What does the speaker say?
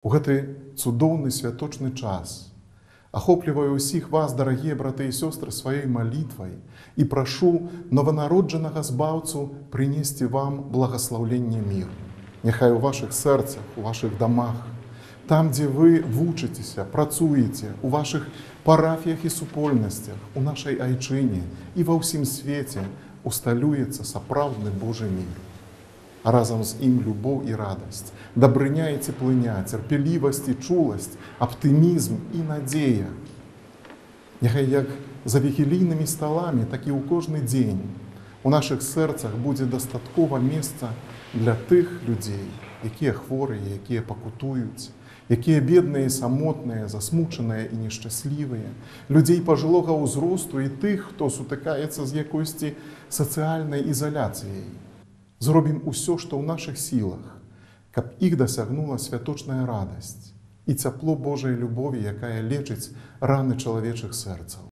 У гэты цудоўны святочны час ахопліваю ўсіх вас, дарагія браты і сёстры, сваёй малітвай і прашу нованароджанага збаўцу прынесці вам благаслаўленне міру. Няхай у вашых сэрцах, у вашых дамах, там, дзе вы вучыцеся, працуеце, у вашых парафіях і супольнасцях, у нашай айчыне і ва ўсім свеце усталюецца сапраўдны Божы мір. А разам з ім любоў і радасць, дабрыня і цеплыня, цярпелівасць і чуласць, аптымізм і надзея. Няхай як за вігілійнымі сталамі, так і ў кожны дзень у нашых сэрцах будзе дастаткова месца для тых людзей, якія хворыя, якія пакутуюць, якія бедныя і самотныя, засмучаныя і нешчаслівыя, людзей пажылога ўзросту і тых, хто сутыкаецца з якойсьці сацыяльнай ізаляцыяй. Зробім усё, што ў нашых сілах, каб іх дасягнула святочная радасць і цяпло Божай любові, якая лечыць раны чалавечых сэрцаў.